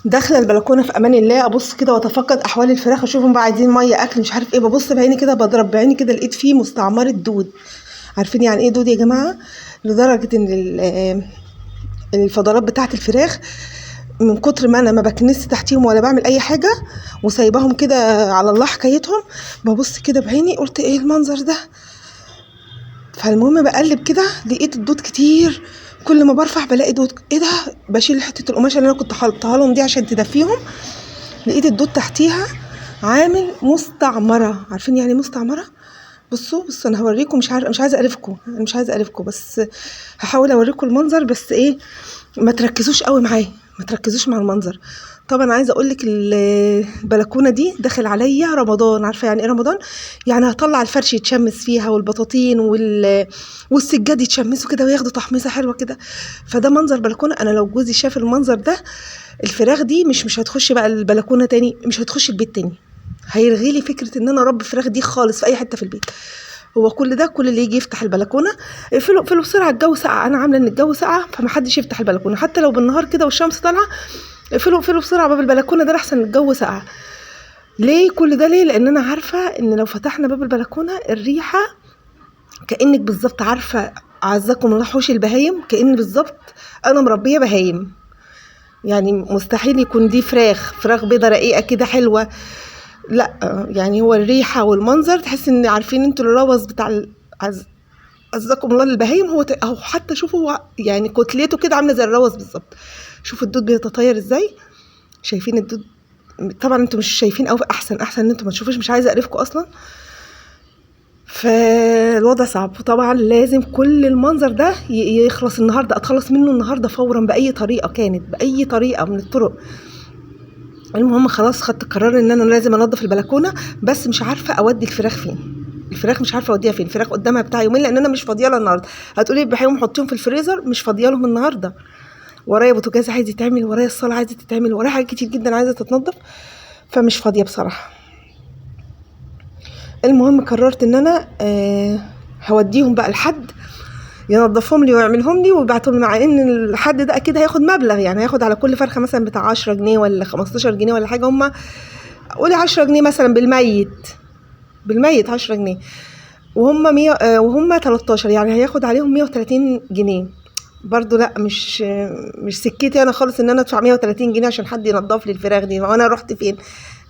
داخله البلكونه في امان الله، ابص كده واتفقد احوال الفراخ، اشوفهم بقى عايزين ميه اكل مش عارف ايه، ببص بعيني كده بضرب بعيني كده لقيت فيه مستعمره دود. عارفين يعني ايه دود يا جماعه؟ لدرجه ان الفضلات بتاعه الفراخ من كتر ما انا ما بكنس تحتيهم ولا بعمل اي حاجه وسايباهم كده على الله حكايتهم، ببص كده بعيني قلت ايه المنظر ده. فالمهم بقلب كده لقيت الدود كتير، كل ما برفع بلاقي دود. ايه ده؟ بشيل حته القماشه اللي انا كنت حاطها لهم دي عشان تدفيهم، لقيت الدود تحتيها عامل مستعمره. عارفين يعني مستعمره؟ بصوا انا هوريكم، مش عايزه اقرفكم بس هحاول اوريكم المنظر، بس ايه ما تركزوش قوي معايا، ما تركزوش مع المنظر. طبعا عايزه اقول لك البلكونه دي داخل عليا رمضان. عارفه يعني ايه رمضان؟ يعني هطلع الفرش يتشمس فيها والبطاطين والسجاد يتشمسوا كده وياخدوا تحميصه حلوه كده. فده منظر بلكونه. انا لو جوزي شاف المنظر ده، الفراخ دي مش هتخش بقى البلكونه تاني، مش هتخش البيت تاني، هيلغي لي فكره ان انا اربي فراخ دي خالص في اي حته في البيت. هو كل اللي يجي يفتح البلكونه اقفلوا بسرعه، الجو ساقع، انا عامله ان الجو ساقع فمحدش يفتح البلكونه حتى لو بالنهار كده والشمس طالعه، اقفلوا بسرعه باب البلكونه ده احسن الجو ساقع. ليه كل ده؟ ليه؟ لان انا عارفه ان لو فتحنا باب البلكونه الريحه كانك بالظبط عارفه، عزكم الله حوش البهايم، كأن بالظبط انا مربيه بهايم. يعني مستحيل يكون دي فراخ بيضه رقيقه كده حلوه، لا يعني هو الريحه والمنظر تحس ان عارفين انتوا الروث بتاع عزكم الله للبهايم، هو حتى شوفوا هو يعني كتلته كده عامله زي الروث بالظبط. شوفوا الدود بيتطير ازاي، شايفين الدود؟ طبعا انتوا مش شايفين، او احسن ان انتوا ما تشوفوش، مش عايزه اقرفكم اصلا. فالوضع صعب، وطبعا لازم كل المنظر ده يخلص النهارده، اتخلص منه النهارده فورا باي طريقه كانت، باي طريقه من الطرق. المهم خلاص خدت قرار ان انا لازم انضف البلكونه، بس مش عارفه اودي الفراخ فين. الفراخ مش عارفه اوديها فين، الفراخ قدامها بتاع يومين لان انا مش فاضيه لها النهارده. هتقولي بحيهم حطيهم في الفريزر، مش فاضيه لهم النهارده، ورايا بوتاجاز عايز يتعمل، ورايا الصاله عايزه تتعمل، ورايا حاجات كتير جدا عايزه تتنضف، فمش فاضيه بصراحه. المهم قررت ان انا هوديهم بقى لحد ينظفهم لي ويعملهم لي ويبعتهم لي، مع ان الحد ده اكيد هياخد مبلغ، يعني هياخد على كل فرخه مثلا بتاع 10 جنيه ولا 15 جنيه ولا حاجه. هم قولي 10 جنيه مثلا بالميت 10 جنيه، وهم 100 وهم 13، يعني هياخد عليهم 130 جنيه. برضو لا، مش سكتي انا خالص ان انا ادفع 130 جنيه عشان حد ينظف لي الفراخ دي. وانا رحت فين؟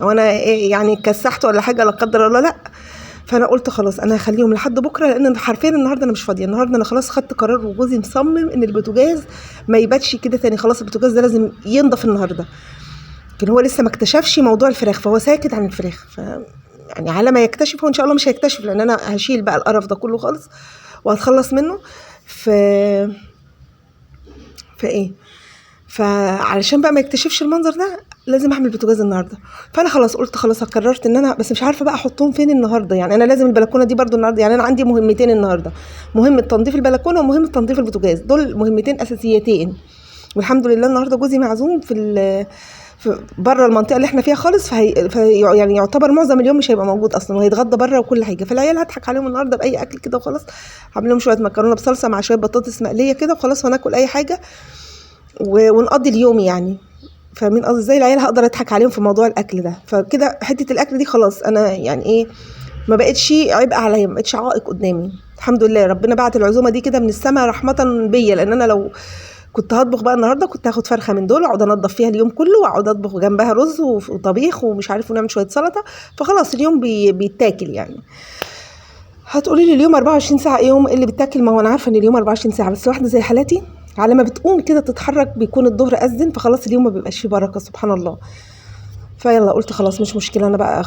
وانا إيه يعني كسحت ولا حاجه لا قدر الله؟ لا. فانا قلت خلاص انا هخليهم لحد بكره، لان حرفيا النهارده انا مش فاضيه. النهارده انا خلاص خدت قرار، وجوزي مصمم ان البوتاجاز ما يباتش كده تاني، خلاص البوتاجاز ده لازم ينضف النهارده. لكن هو لسه ما اكتشفش موضوع الفراخ، فهو ساكت عن الفراخ. يعني على ما يكتشف، هو ان شاء الله مش هيكتشف، لان انا هشيل بقى القرف ده كله خالص وهتخلص منه. فعلشان بقى ما يكتشفش المنظر ده لازم اعمل بوتاجاز النهارده. فانا قلت خلاص قررت ان انا، بس مش عارفه بقى احطهم فين النهارده. يعني انا لازم البلكونه دي برضو النهارده، يعني انا عندي مهمتين النهارده، مهمه تنظيف البلكونه ومهمه تنظيف البوتاجاز، دول مهمتين اساسيتين. والحمد لله النهارده جوزي معزوم في بره المنطقه اللي احنا فيها خالص، يعني يعتبر معظم اليوم مش هيبقى موجود اصلا، وهيتغدى بره وكل حاجه. فالعيال هضحك عليهم النهارده باي اكل كده وخلاص، هعمل لهم شويه مكرونه بصلصه مع شويه بطاطس مقليه كده وخلاص، وناكل اي حاجه ونقضي اليوم يعني. فاهمين قصدي ازاي؟ العيال هقدر اضحك عليهم في موضوع الاكل ده. فكده حته الاكل دي خلاص انا يعني ايه، ما بقتش عبء عليا، ما بقتش عائق قدامي. الحمد لله ربنا بعت العزومه دي كده من السماء رحمه بيا، لان انا لو كنت هطبخ بقى النهارده كنت هاخد فرخه من دول واقعد انضف فيها اليوم كله، واقعد اطبخ جنبها رز وطبيخ ومش عارف، ونعمل شويه سلطه، فخلاص اليوم بيتاكل يعني. هتقولي لي اليوم 24 ساعه ايه يوم اللي بيتاكل؟ ما هو انا عارفه ان اليوم 24 ساعه، بس واحده زي حالاتي على ما بتقوم كده تتحرك بيكون الظهر اذن، فخلاص اليوم ما بيبقاش فيه بركه سبحان الله. فيلا قلت خلاص مش مشكله، انا بقى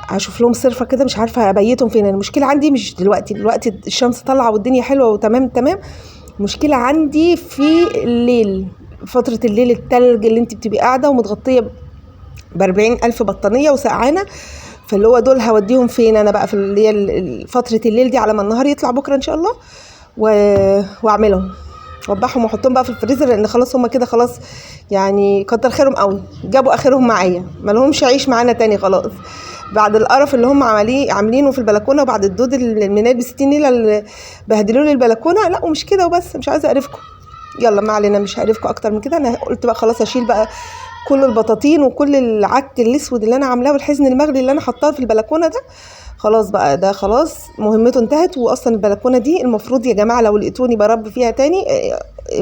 هشوف لهم صرفه كده، مش عارفه ابيتهم فين. المشكله عندي مش دلوقتي الشمس طالعه والدنيا حلوه وتمام، المشكله عندي في الليل، فتره الليل التلج اللي انت بتبقي قاعده ومتغطيه ب40,000 بطانيه وسقعانه. فاللي هو دول هوديهم فين انا بقى في اللي هي فتره الليل دي، على ما النهار يطلع بكره ان شاء الله واعملهم وابعهم واحطهم بقى في الفريزر، لان خلاص هم كده خلاص يعني كتر خيرهم قوي، جابوا اخرهم معايا، ما لهمش عيش معانا تاني خلاص بعد القرف اللي هم عاملينه في البلكونه، وبعد الدود المنال ب60 نيله اللي بهدلوا لي البلكونه. لا ومش كده وبس، مش عايزه اقرفكم، يلا ما علينا، مش هقرفكم اكتر من كده. انا قلت بقى خلاص اشيل بقى كل البطاطين وكل العك الاسود اللي انا عاملاه والحزن المغلي اللي انا حطاه في البلكونه ده خلاص بقى، ده خلاص مهمته انتهت. واصلا البلكونه دي المفروض يا جماعه لو لقيتوني بربي فيها تاني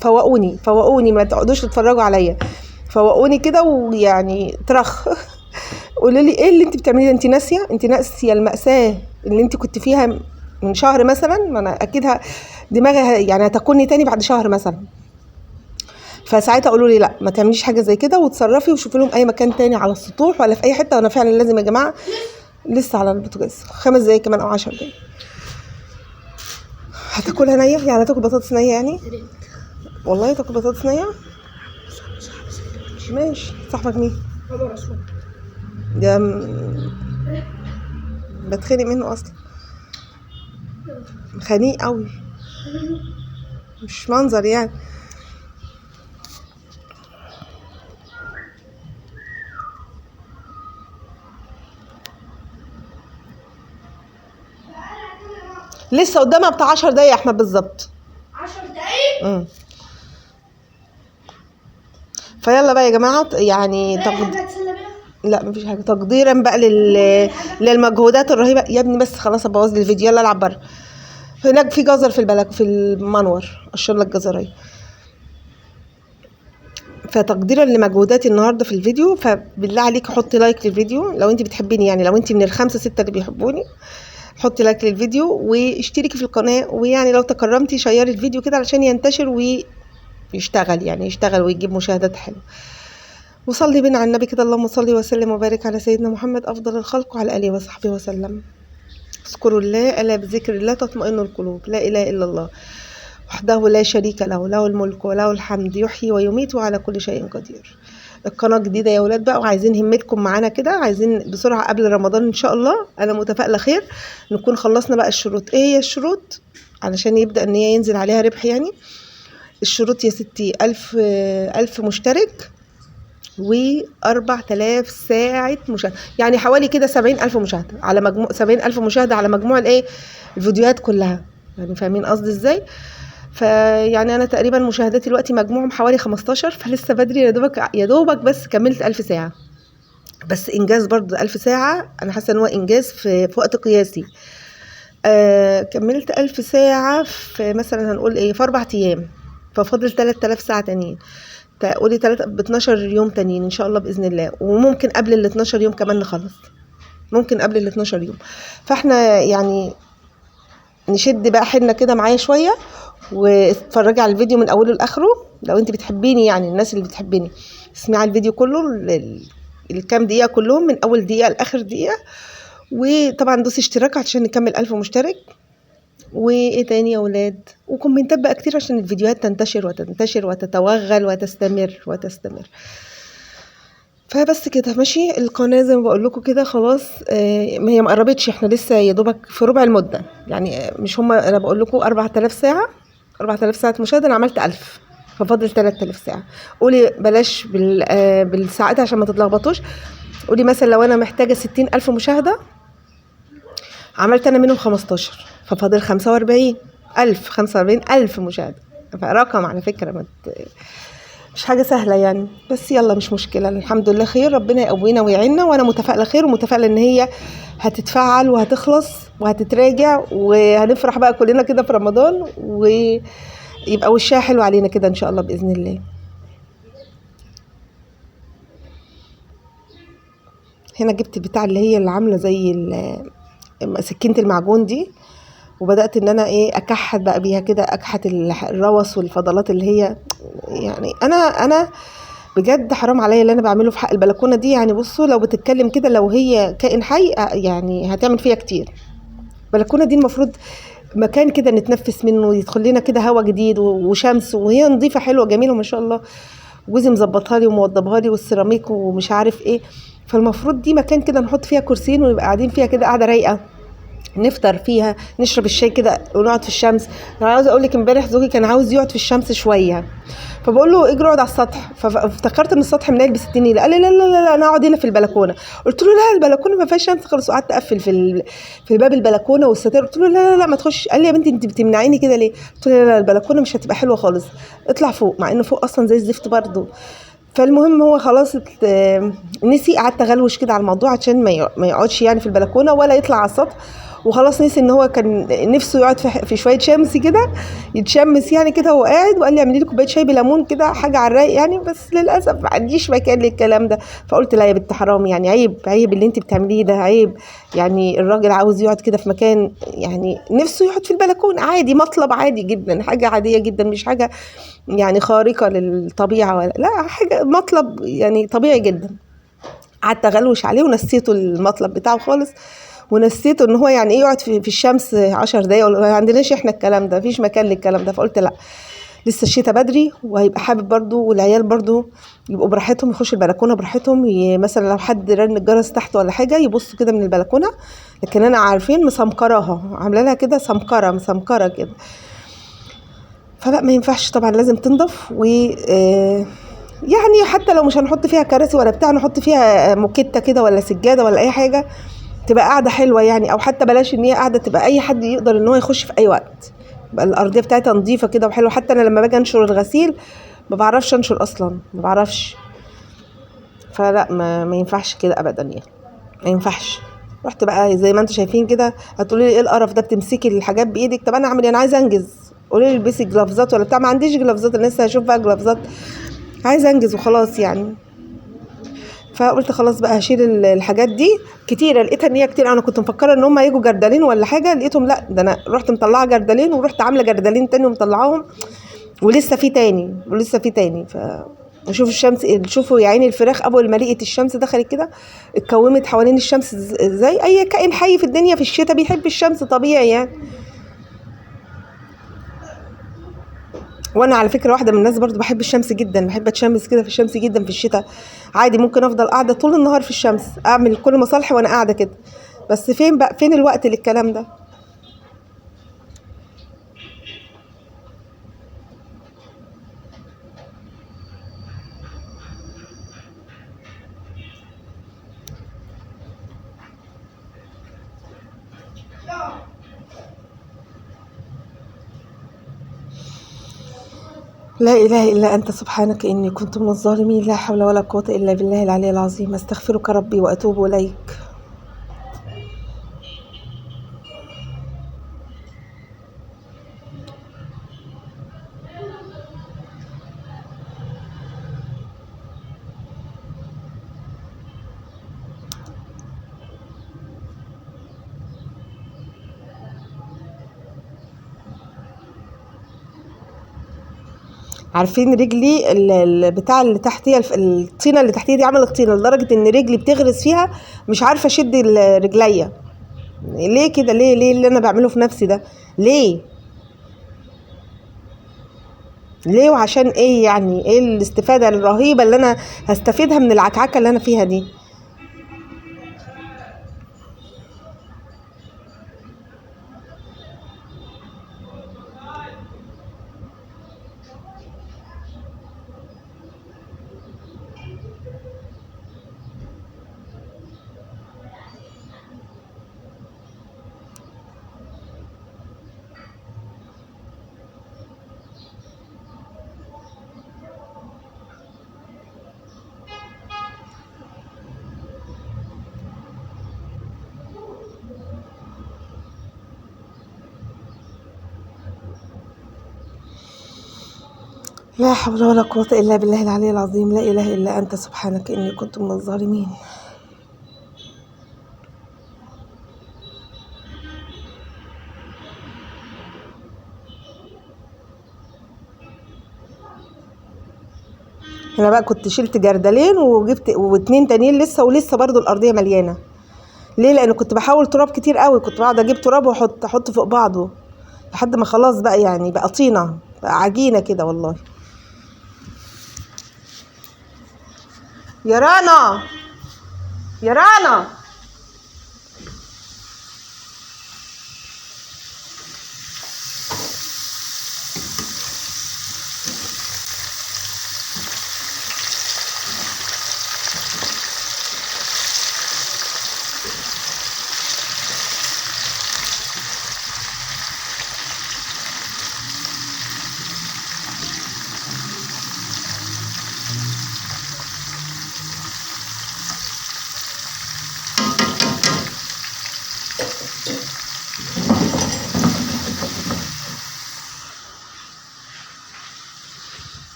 فوقوني فوقوني، ما تقعدوش تتفرجوا عليا، فوقوني كده ويعني ترخ قولوا لي ايه اللي انت بتعمليه، انت ناسيه، انت ناسيه المأساة اللي انت كنت فيها من شهر مثلا؟ ما انا اكيد دماغي يعني هتكوني تاني بعد شهر مثلا. فساعتها قولوا لي لا ما تعمليش حاجه زي كده، وتصرفي وشوفي لهم اي مكان تاني على السطوح ولا في اي حته. وانا فعلا لازم يا جماعه لسه على البوتاجاز 5 دقايق كمان او 10 دقايق. هتاكلها نيه يعني؟ هتاكل بطاطس نيه يعني؟ والله تاكل بطاطس نيه؟ ماشي. صاحبك مين ده؟ بتخنق منه اصلا، خنيق قوي، مش منظر يعني. لسه قدامها بتاع 10 دقايق يا احمد بالظبط. 10 دقايق. فيلا بقى يا جماعه يعني لا مفيش حاجه. تقديرا بقى للمجهودات الرهيبه يا ابني. بس خلاص ابوظ لي الفيديو، يلا العب بره. هناك في جزر في المنور، اشيل لك جزريه. فتقديرا لمجهوداتي النهارده في الفيديو، فبالله عليك حطي لايك للفيديو لو انت بتحبيني، يعني لو انت من ال5 6 اللي بيحبوني حطي لايك للفيديو واشتركي في القناه، ويعني لو تكرمتي شيري الفيديو كده علشان ينتشر ويشتغل، يعني يشتغل ويجيب مشاهدات حلوه. وصلي بنا على النبي كده، اللهم صل وسلم وبارك على سيدنا محمد افضل الخلق وعلى اله وصحبه وسلم. اذكروا الله الا بذكر الله تطمئن القلوب. لا اله الا الله وحده لا شريك له، له الملك وله الحمد، يحيي ويميت وعلى كل شيء قدير. القناه جديده يا ولاد بقى، وعايزين همتكم معانا كده، عايزين بسرعه قبل رمضان ان شاء الله، انا متفائله خير نكون خلصنا بقى الشروط. ايه هي الشروط علشان يبدا ان هي ينزل عليها ربح يعني؟ الشروط يا ستي 1000 مشترك و4000 ساعة مشاهدة، يعني حوالي كده 70,000 مشاهدة على مجموع 70,000 مشاهدة على مجموع الايه الفيديوهات كلها، يعني فاهمين قصدي ازاي؟ فيعني انا تقريبا مشاهداتي دلوقتي مجموعهم حوالي 15، فلسه بدري يا دوبك بس كملت 1000 ساعة. بس انجاز برضو 1000 ساعة، انا حاسة ان هو انجاز في وقت قياسي. كملت 1000 ساعة في مثلا هنقول ايه في 4 ايام، ففاضل 3000 ساعة تانيين. تقولي 12 يوم تانيين ان شاء الله باذن الله، وممكن قبل ال 12 يوم كمان نخلص، ممكن قبل ال 12 يوم. فاحنا يعني نشد بقى حيلنا كده معايا شويه، واتفرجي على الفيديو من اوله لاخره لو انت بتحبيني، يعني الناس اللي بتحبيني اسمعي الفيديو كله الكام دقيقه كلهم من اول دقيقه لاخر دقيقه. وطبعا دوسي اشتراك عشان نكمل 1000 مشترك. وايه تاني يا ولاد؟ وكومنتات بقى كتير عشان الفيديوهات تنتشر وتنتشر وتتوغل وتستمر. فبس كده ماشي. القناه زي ما بقول لكم كده خلاص، ما هي ما قربتش، احنا لسه يا دوبك في ربع المده يعني. مش هما انا بقول لكم 4000 ساعه، 4000 ساعه مشاهده، انا عملت 1000 ففاضل 3000 ساعه. قولي بلاش بالساعات عشان ما تتلخبطوش. قولي مثلا لو انا محتاجه 60,000 مشاهده، عملت انا منهم 15 ففاضل 45,000 مشاهده. فرقم على فكره مش حاجه سهله يعني، بس يلا مش مشكله، الحمد لله خير، ربنا يقوينا ويعيننا. وانا متفائله خير ومتفائله ان هي هتتفعل وهتخلص وهتتراجع، وهنفرح بقى كلنا كده في رمضان، ويبقى وشها حلو علينا كده ان شاء الله باذن الله. هنا جبت بتاع اللي هي اللي عامله زي سكينه المعجون دي، وبدات ان انا اكحت بقى بيها كده، اكحت الروس والفضلات اللي هي يعني انا بجد حرام عليا اللي انا بعمله في حق البلكونه دي. يعني بصوا لو بتتكلم كده، لو هي كائن حي يعني هتعمل فيها كتير. البلكونه دي المفروض مكان كده نتنفس منه، يدخل لنا كده هوا جديد وشمس، وهي نظيفه حلوه جميله ما شاء الله، جوزي مظبطها لي وموضبها لي والسيراميك ومش عارف ايه. فالمفروض دي مكان كده نحط فيها كرسيين ونبقى قاعدين فيها كده قاعده رايقه، نفطر فيها، نشرب الشاي كده ونقعد في الشمس. انا عاوزه اقول لك امبارح زوجي كان عاوز يقعد في الشمس شويه، فبقول له اجري اقعد على السطح، فافتكرت ان السطح منيل ب60 نيله. قال لي لا لا لا انا اقعد هنا في البلكونه. قلت له لا البلكونه ما فيهاش شمس خالص، وقعدت اقفل في باب البلكونه والستائر. قلت له لا لا لا ما تخش. قال لي يا بنتي انت بتمنعيني كده ليه؟ قلت له لا لا البلكونه مش هتبقى حلوه خالص، اطلع فوق، مع انه فوق اصلا زي الزفت برضه. فالمهم هو خلاص نسي، قعدت اغلوش كده على الموضوع عشان ما يقعدش يعني في البلكونه ولا يطلع على السطح، وخلاص نسي ان هو كان نفسه يقعد في شويه شمس كده يتشمس يعني كده. هو قاعد وقال لي اعملي لي كوبايه شاي بليمون كده، حاجه على الرايق يعني، بس للاسف ما عنديش مكان للكلام ده. فقلت لا يا بنت حرام، يعني عيب عيب اللي انت بتعمليه ده، عيب. يعني الراجل عاوز يقعد كده في مكان، يعني نفسه يقعد في البلكون عادي، مطلب عادي جدا، حاجه عاديه جدا، مش حاجه يعني خارقه للطبيعه ولا لا، حاجه مطلب يعني طبيعي جدا. قعدت اغلوش عليه ونسيته المطلب بتاعه خالص، ونسيته ان هو يعني ايه يقعد في الشمس 10 دقايق، ما عندناش احنا الكلام ده، مفيش مكان للكلام ده. فقلت لا، لسه الشتاء بدري وهيبقى حابب برضو، والعيال برضو يبقوا براحتهم، يخشوا البلكونه براحتهم، مثلا لو حد رن الجرس تحت ولا حاجه يبصوا كده من البلكونه. لكن انا عارفين مسمكراها، عامله لها كده سمكره مسمكره كده. فلا ما ينفعش طبعا، لازم تنضف. و يعني حتى لو مش هنحط فيها كراسي ولا بتاع، نحط فيها موكيتة كده ولا سجادة ولا اي حاجة تبقى قاعدة حلوة يعني. او حتى بلاش ان هي قاعدة، تبقى اي حد يقدر ان هو يخش في اي وقت، يبقى الارضية بتاعتها نظيفة كده وحلوة. حتى انا لما باجي انشر الغسيل ما بعرفش انشر اصلا، ما بعرفش. فلا ما ينفعش كده ابدا يعني، ما ينفعش. رحت بقى زي ما انتم شايفين كده. هتقولي لي ايه القرف ده، بتمسكي الحاجات بايدك؟ طب انا اعمل ايه؟ انا عايزه انجز. قولي لي البسي جلافزات ولا بتاع، ما عنديش جلافزات، انا لسه هشوف بقى جلافزات، عايزه انجز وخلاص يعني. فقلت خلاص بقى هشيل الحاجات دي كتيره، لقيتها ان هي كتير. انا كنت مفكره ان هم هيجوا جردلين ولا حاجه، لقيتهم لا، ده انا رحت مطلعه جردلين ورحت عامله جردلين تاني ومطلعاهم، ولسه في تاني ولسه في تاني. نشوف الشمس، شوفوا يا عيني الفراخ اول ما لقيت الشمس دخلت كده اتكومت حوالين الشمس ازاي. اي كائن حي في الدنيا في الشتاء بيحب الشمس طبيعي يعني. وانا على فكره واحده من الناس برضو بحب الشمس جدا، بحب اتشمس كده في الشمس جدا في الشتاء عادي. ممكن افضل قاعده طول النهار في الشمس، اعمل كل مصالحي وانا قاعده كده. بس فين بقى، فين الوقت للكلام ده؟ لا اله الا انت سبحانك اني كنت من الظالمين. لا حول ولا قوه الا بالله العلي العظيم. استغفرك ربي واتوب اليك. عارفين رجلي بتاع اللي تحتيه، الطينه اللي تحتيه دي عملت طينه لدرجه ان رجلي بتغرس فيها، مش عارفه اشد رجليا. ليه كده؟ ليه اللي انا بعمله في نفسي ده؟ ليه؟ ليه وعشان ايه يعني؟ ايه الاستفاده الرهيبه اللي انا هستفيدها من العكعكه اللي انا فيها دي؟ لا حول ولا قوة إلا بالله العلي العظيم. لا إله إلا أنت سبحانك إني كنت من الظالمين. أنا بقى كنت شلت جردلين وجبت واتنين تانيين لسه، ولسه برضو الأرضية مليانة. ليه؟ لأن كنت بحاول تراب كتير قوي، كنت بقعد أجيب تراب وأحط فوق بعضه لحد ما خلاص بقى يعني بقى طينة، بقى عجينة كده والله. يا رنا، يا رنا،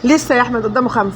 لسه يا احمد قدامه 5.